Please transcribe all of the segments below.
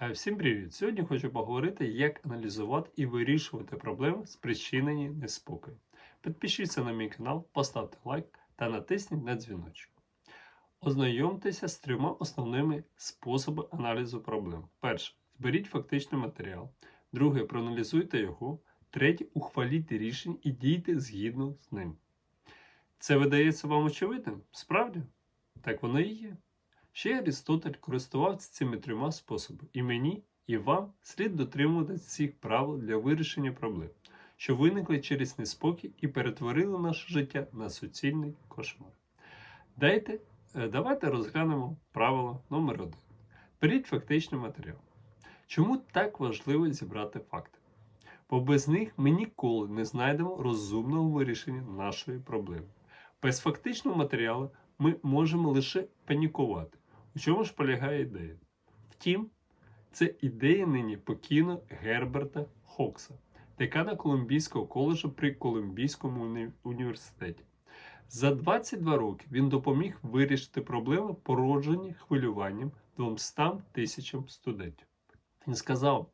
Всім привіт! Сьогодні хочу поговорити, як аналізувати і вирішувати проблеми, спричинені неспокоєм. Підпишіться на мій канал, поставте лайк та натисніть на дзвіночок. Ознайомтеся з трьома основними способами аналізу проблем. Перше. Зберіть фактичний матеріал. Друге. Проаналізуйте його. Третє. Ухваліть рішення і дійте згідно з ним. Це видається вам очевидним? Справді? Так воно і є. Ще Арістотель користувався цими трьома способами, і мені, і вам слід дотримуватися цих правил для вирішення проблем, що виникли через неспокій і перетворили наше життя на суцільний кошмар. Давайте розглянемо правило номер 1. Беріть фактичний матеріал. Чому так важливо зібрати факти? Бо без них ми ніколи не знайдемо розумного вирішення нашої проблеми. Без фактичного матеріалу ми можемо лише панікувати. У чому ж полягає ідея? Втім, це ідея нині покійного Герберта Хокса, декана Колумбійського коледжу при Колумбійському університеті. За 22 роки він допоміг вирішити проблеми, породжені хвилюванням 200 тисячам студентів. Він сказав,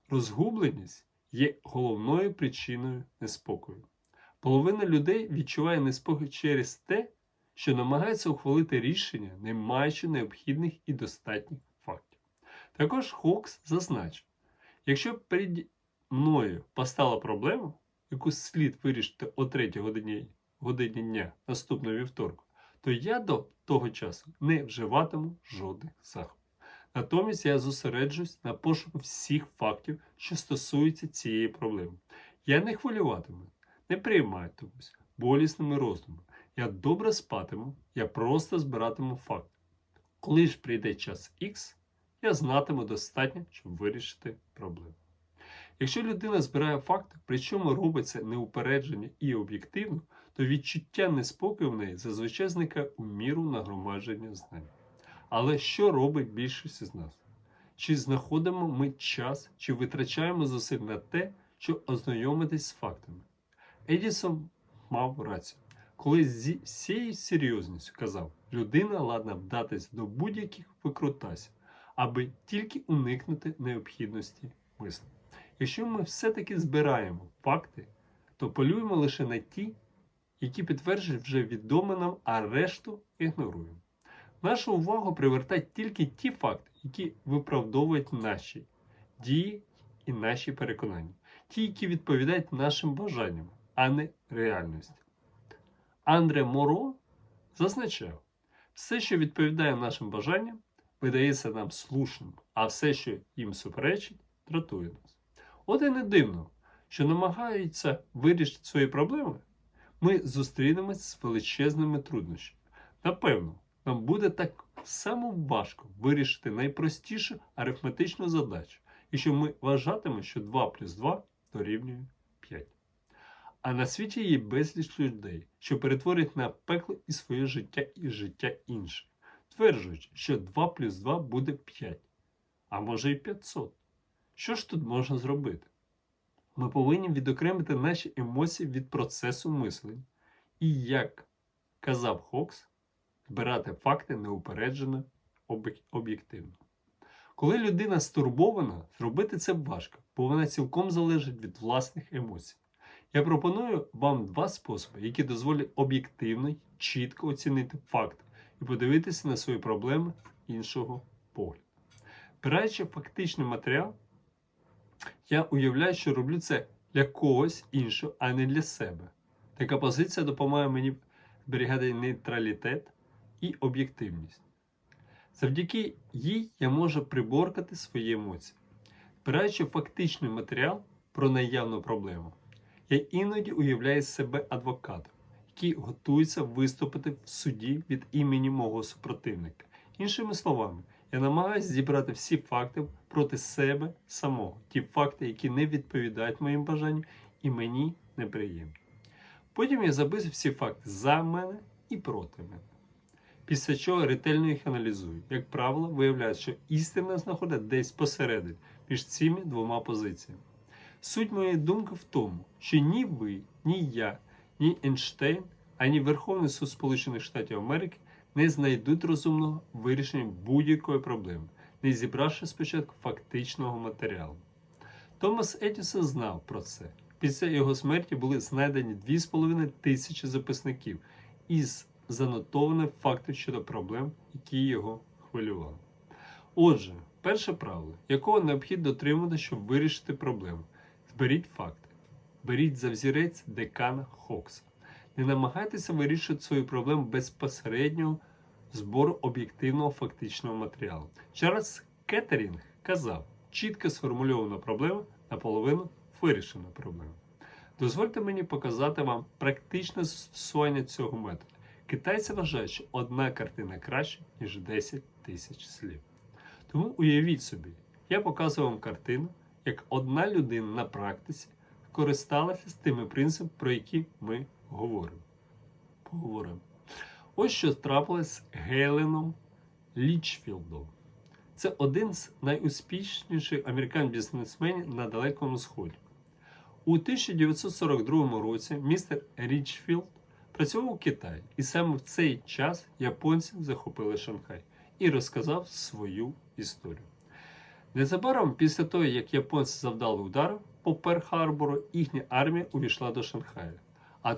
розгубленість є головною причиною неспокою. Половина людей відчуває неспокій через те, що намагається ухвалити рішення, не маючи необхідних і достатніх фактів. Також Хокс зазначив, якщо перед мною постала проблема, яку слід вирішити о 3 годині дня наступного вівторку, то я до того часу не вживатиму жодних заходів. Натомість я зосереджусь на пошуку всіх фактів, що стосуються цієї проблеми. Я не хвилюватиму, не прийматимусь болісними роздумами. Я добре спатиму, я просто збиратиму факти. Коли ж прийде час X, я знатиму достатньо, щоб вирішити проблему. Якщо людина збирає факти, причому робить це неупереджено і об'єктивно, то відчуття неспокою в неї зазвичай зникає у міру нагромадження знань. Але що робить більшість з нас? Чи знаходимо ми час, чи витрачаємо зусиль на те, щоб ознайомитись з фактами? Едісон мав рацію, коли з всією серйозністю казав, людина ладна вдатись до будь-яких викрутасів, аби тільки уникнути необхідності мислення. Якщо ми все-таки збираємо факти, то полюємо лише на ті, які підтверджують вже відоме нам, а решту ігноруємо. Нашу увагу привертають тільки ті факти, які виправдовують наші дії і наші переконання. Ті, які відповідають нашим бажанням, а не реальності. Андре Моро зазначав, все, що відповідає нашим бажанням, видається нам слушним, а все, що їм суперечить, дратує нас. От і не дивно, що намагаються вирішити свої проблеми, ми зустрінемось з величезними труднощами. Напевно, нам буде так само важко вирішити найпростішу арифметичну задачу, якщо ми вважатимемо, що 2 плюс 2 дорівнює 5. А на світі є безліч людей, що перетворюють на пекло і своє життя, і життя інших, тверджуючи, що 2 плюс 2 буде 5, а може і 500. Що ж тут можна зробити? Ми повинні відокремити наші емоції від процесу мислення і, як казав Хокс, збирати факти неупереджено, об'єктивно. Коли людина стурбована, зробити це важко, бо вона цілком залежить від власних емоцій. Я пропоную вам 2 способи, які дозволять об'єктивно, чітко оцінити факти і подивитися на свої проблеми іншого погляду. Збираючи фактичний матеріал, я уявляю, що роблю це для когось іншого, а не для себе. Така позиція допомагає мені зберігати нейтралітет і об'єктивність. Завдяки їй я можу приборкати свої емоції. Збираючи фактичний матеріал про наявну проблему, я іноді уявляю себе адвокатом, який готується виступити в суді від імені мого супротивника. Іншими словами, я намагаюся зібрати всі факти проти себе самого, ті факти, які не відповідають моїм бажанням і мені неприємні. Потім я записую всі факти за мене і проти мене. Після чого ретельно їх аналізую. Як правило, виявляється, що істина знаходиться десь посередині між цими 2 позиціями. Суть моєї думки в тому, що ні ви, ні я, ні Ейнштейн, ані Верховний суд Сполучених Штатів Америки не знайдуть розумного вирішення будь-якої проблеми. не зібравши спочатку фактичного матеріалу. Томас Едісон знав про це. Після його смерті були знайдені 2500 записників із занотованих фактів щодо проблем, які його хвилювали. Отже, перше правило, якого необхідно дотримувати, щоб вирішити проблему. Зберіть факти. Беріть за взірець декана Хокса. Не намагайтеся вирішити свою проблему без посереднього збору об'єктивного фактичного матеріалу. Чарльз Кеттерінг казав, чітко сформульована проблема наполовину вирішена проблема. Дозвольте мені показати вам практичне застосування цього методу. Китайці вважають, що одна картина краще, ніж 10 тисяч слів. Тому уявіть собі, я показую вам картину, як одна людина на практиці користалася з тими принципами, про які ми поговоримо. Ось що трапилось з Геленом Лічфілдом. Це один з найуспішніших американських бізнесменів на Далекому Сході. У 1942 році містер Річфілд працював у Китаї, і саме в цей час японці захопили Шанхай і розказав свою історію. Незабаром після того, як японці завдали удару по Перл-Харбору, їхня армія увійшла до Шанхая. А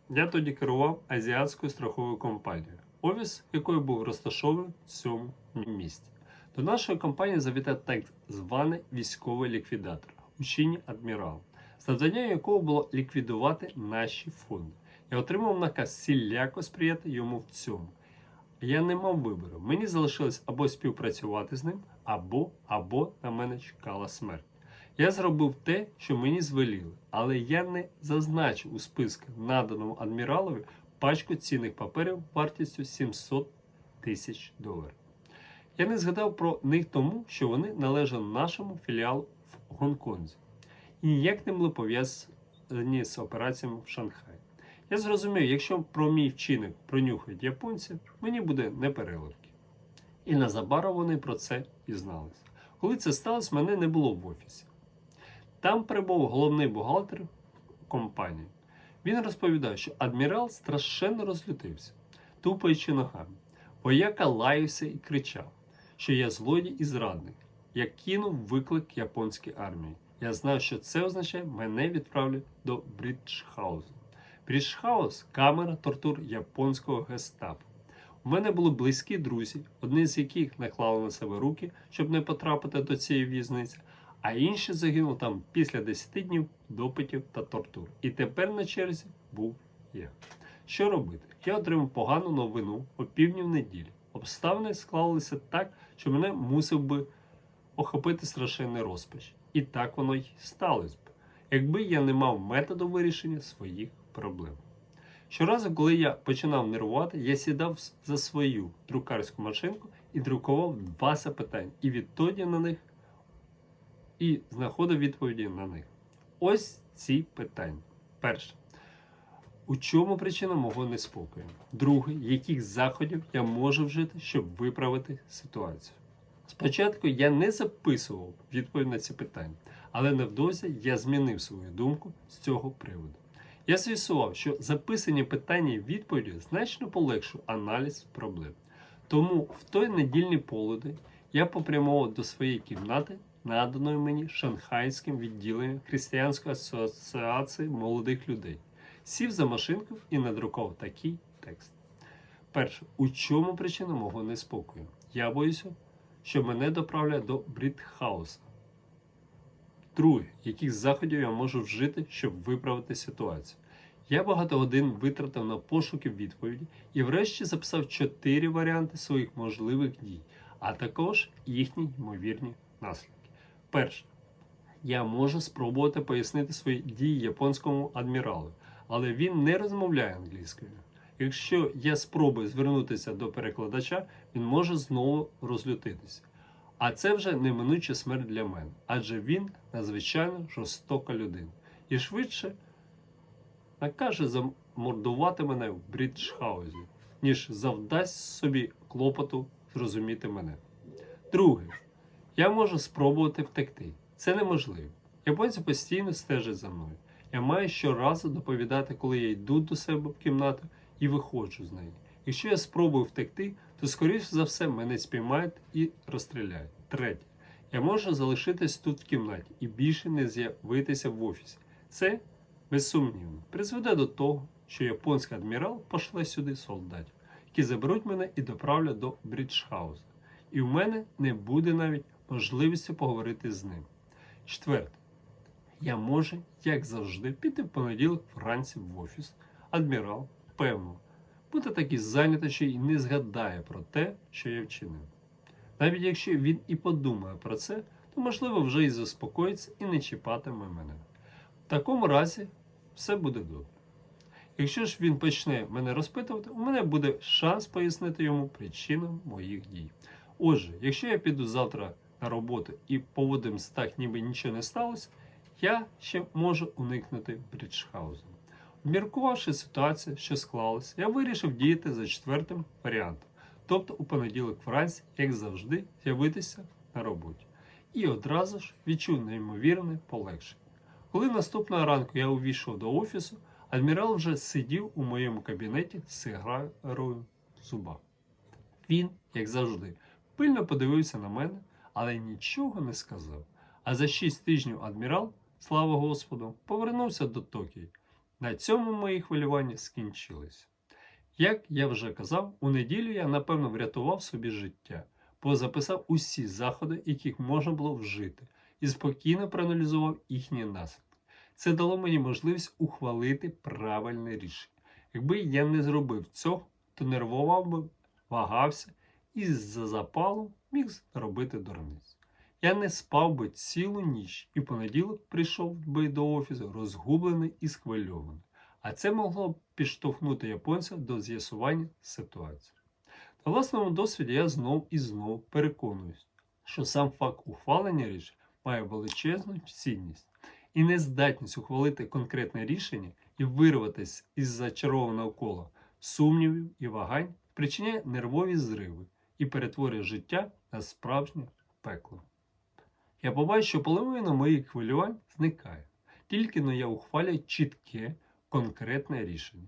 я тоді керував азіатською страховою компанією, офіс якої був розташований в цьому місті. До нашої компанії завітав так званий військовий ліквідатор, учені адмірал, завдання якого було ліквідувати наші фонди. Я отримав наказ всіляко сприяти йому в цьому. Я не мав вибору. Мені залишилось або співпрацювати з ним, або на мене чекала смерть. Я зробив те, що мені звеліли, але я не зазначив у списку, наданому адміралові, пачку цінних паперів вартістю $700 тисяч. Я не згадав про них тому, що вони належали нашому філіалу в Гонконзі і ніяк не були пов'язані з операціями в Шанхаї. Я зрозумів, якщо про мій вчинок пронюхають японці, мені буде непереливки. І незабаром вони про це дізналися. Коли це сталося, мене не було в офісі. Там прибув головний бухгалтер компанії. Він розповідав, що адмірал страшенно розлютився, тупаючи ногами. Вояка лаявся і кричав, що я злодій і зрадник. Я кинув виклик японській армії. Я знав, що це означає, мене відправлять до Бріджхаузу. Бріджхаус – камера тортур японського гестапо. У мене були близькі друзі, одні з яких наклали на себе руки, щоб не потрапити до цієї в'язниці, а інші загинули там після 10 днів допитів та тортур. І тепер на черзі був я. Що робити? Я отримав погану новину о півдні в неділі. Обставини склалися так, що мене мусив би охопити страшенний розпач. І так воно й сталося б, якби я не мав методу вирішення своїх проблем. Щоразу, коли я починав нервувати, я сідав за свою друкарську машинку і друкував 2 запитання, і відтоді на них, і знаходив відповіді на них. Ось ці питання. Перше. У чому причина мого неспокою? Друге. Яких заходів я можу вжити, щоб виправити ситуацію? Спочатку я не записував відповідь на ці питання, але невдовзі я змінив свою думку з цього приводу. Я з'ясував, що записані питання і відповіді значно полегшують аналіз проблем. Тому в той недільний полудень я попрямував до своєї кімнати, наданої мені Шанхайським відділенням Християнської асоціації молодих людей. Сів за машинку і надрукував такий текст. Перше. У чому причина мого неспокою? Я боюся, що мене доправлять до Бріджхауса. Друге. Яких заходів я можу вжити, щоб виправити ситуацію? Я багато годин витратив на пошуки відповіді і врешті записав 4 варіанти своїх можливих дій, а також їхні ймовірні наслідки. Перше. Я можу спробувати пояснити свої дії японському адміралу, але він не розмовляє англійською. Якщо я спробую звернутися до перекладача, він може знову розлютитися. А це вже неминуча смерть для мене, адже він надзвичайно жорстока людина. І швидше накаже замордувати мене в Бріджхаузі, ніж завдасть собі клопоту зрозуміти мене. Друге. Я можу спробувати втекти. Це неможливо. Японці постійно стежать за мною. Я маю щоразу доповідати, коли я йду до себе в кімнату і виходжу з неї. Якщо я спробую втекти, то, скоріш за все, мене спіймають і розстріляють. Третє. Я можу залишитись тут в кімнаті і більше не з'явитися в офісі. Це, безсумнівно, призведе до того, що японський адмірал пошле сюди солдатів, які заберуть мене і доправлять до Бріджхауза. І в мене не буде навіть можливості поговорити з ним. Четверте. Я можу, як завжди, піти в понеділок вранці в офіс. Адмірал, певно, буде такий зайнятий, що й не згадає про те, що я вчинив. Навіть якщо він і подумає про це, то, можливо, вже і заспокоїться і не чіпатиме мене. В такому разі все буде добре. Якщо ж він почне мене розпитувати, у мене буде шанс пояснити йому причину моїх дій. Отже, якщо я піду завтра на роботу і поводимся так, ніби нічого не сталося, я ще можу уникнути Бріджхаузу. Обміркувавши ситуацію, що склалася, я вирішив діяти за четвертим варіантом. Тобто у понеділок вранці, як завжди, з'явитися на роботі. І одразу ж відчув неймовірне полегшення. Коли наступного ранку я увійшов до офісу, адмірал вже сидів у моєму кабінеті з сигарою в зубах. Він, як завжди, пильно подивився на мене, але нічого не сказав. А за 6 тижнів адмірал, слава Господу, повернувся до Токіо. На цьому мої хвилювання скінчилися. Як я вже казав, у неділю я, напевно, врятував собі життя, бо записав усі заходи, яких можна було вжити, і спокійно проаналізував їхні наслідки. Це дало мені можливість ухвалити правильне рішення. Якби я не зробив цього, то нервував би, вагався і з-за запалу міг зробити дурниць. Я не спав би цілу ніч і в понеділок прийшов би до офісу розгублений і схвильований. А це могло б підштовхнути японця до з'ясування ситуації. На власному досвіді я знов і знов переконуюсь, що сам факт ухвалення рішень має величезну цінність. І нездатність ухвалити конкретне рішення і вирватися із зачарованого кола сумнівів і вагань спричиняє нервові зриви і перетворює життя на справжнє пекло. Я побачив, що половина моїх хвилювань зникає, тільки но я ухвалюю чітке, конкретне рішення.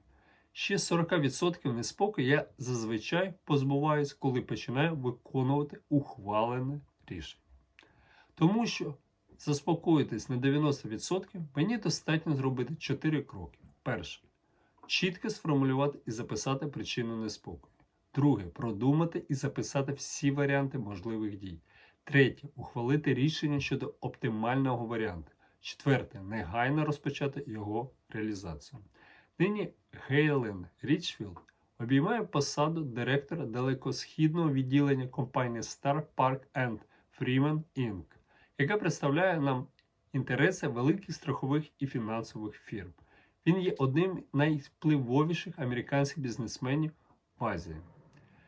Ще 40% неспокою я зазвичай позбуваюсь, коли починаю виконувати ухвалене рішення. Тому що заспокоїтись на 90% мені достатньо зробити 4 кроки. Перше. Чітко сформулювати і записати причину неспокою. Друге. Продумати і записати всі варіанти можливих дій. Третє. Ухвалити рішення щодо оптимального варіанту. Четверте. Негайно розпочати його реалізацію. Нині Гейлен Річфілд обіймає посаду директора далекосхідного відділення компанії Star Park and Freeman Inc., яка представляє нам інтереси великих страхових і фінансових фірм. Він є одним з найвпливовіших американських бізнесменів в Азії.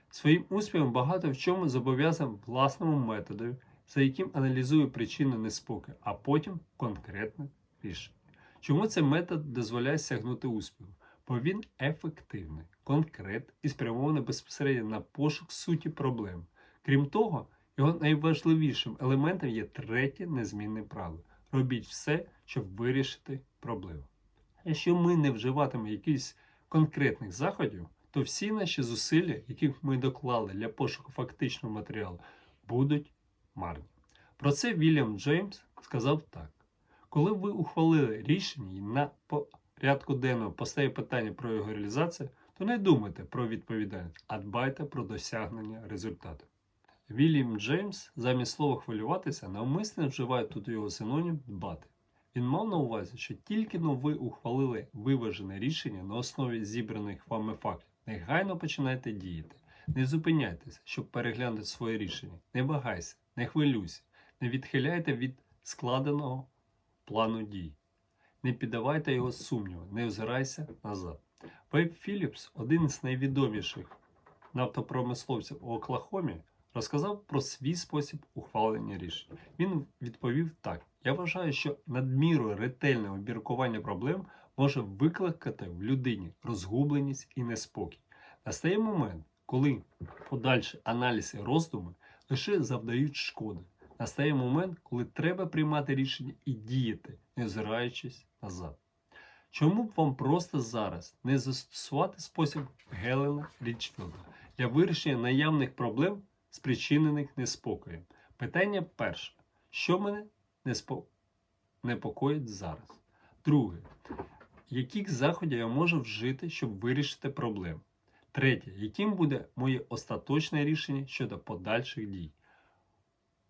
Своїм успіхом багато в чому зобов'язаний власному методу, за яким аналізує причину неспокою, а потім конкретне рішення. Чому цей метод дозволяє сягнути успіху? Бо він ефективний, конкретний і спрямований безпосередньо на пошук суті проблем. Крім того, його найважливішим елементом є третє незмінне правило. Робіть все, щоб вирішити проблему. Якщо ми не вживатимемо якихось конкретних заходів, то всі наші зусилля, яких ми доклали для пошуку фактичного матеріалу, будуть марні. Про це Вільям Джеймс сказав так. Коли ви ухвалили рішення і на порядку денного постає питання про його реалізацію, то не думайте про відповідальність, а дбайте про досягнення результату. Вільям Джеймс замість слова хвилюватися навмисно вживає тут його синонім дбати. Він мав на увазі, що тільки но ви ухвалили виважене рішення на основі зібраних вами фактів, негайно починайте діяти. Не зупиняйтеся, щоб переглянути своє рішення. Не вагайся, не хвилюйся, не відхиляйте від складеного плану дій. Не піддавайте його сумніву, не озирайся назад. Вейб Філіпс, один з найвідоміших нафтопромисловців у Оклахомі, розказав про свій спосіб ухвалення рішень. Він відповів так. Я вважаю, що надміру ретельне обміркування проблем може викликати в людині розгубленість і неспокій. Настає момент, коли подальші аналіз і роздуми лише завдають шкоди. Настає момент, коли треба приймати рішення і діяти, не озираючись назад. Чому б вам просто зараз не застосувати спосіб Гелена Річфілда, для вирішення наявних проблем, спричинених неспокоєм. Питання перше. Що мене непокоїть зараз? Друге. Яких заходів я можу вжити, щоб вирішити проблему? Третє. Яким буде моє остаточне рішення щодо подальших дій?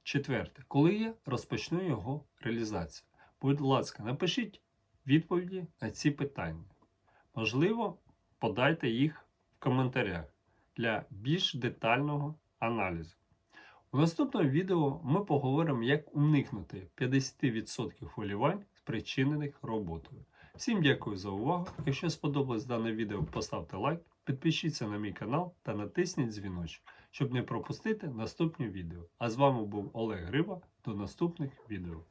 Четверте. Коли я розпочну його реалізацію? Будь ласка, напишіть відповіді на ці питання. Можливо, подайте їх в коментарях для більш детального аналізу. У наступному відео ми поговоримо, як уникнути 50% хвилювань, спричинених роботою. Всім дякую за увагу. Якщо сподобалось дане відео, поставте лайк, підпишіться на мій канал та натисніть дзвіночок, щоб не пропустити наступні відео. А з вами був Олег Гриба. До наступних відео.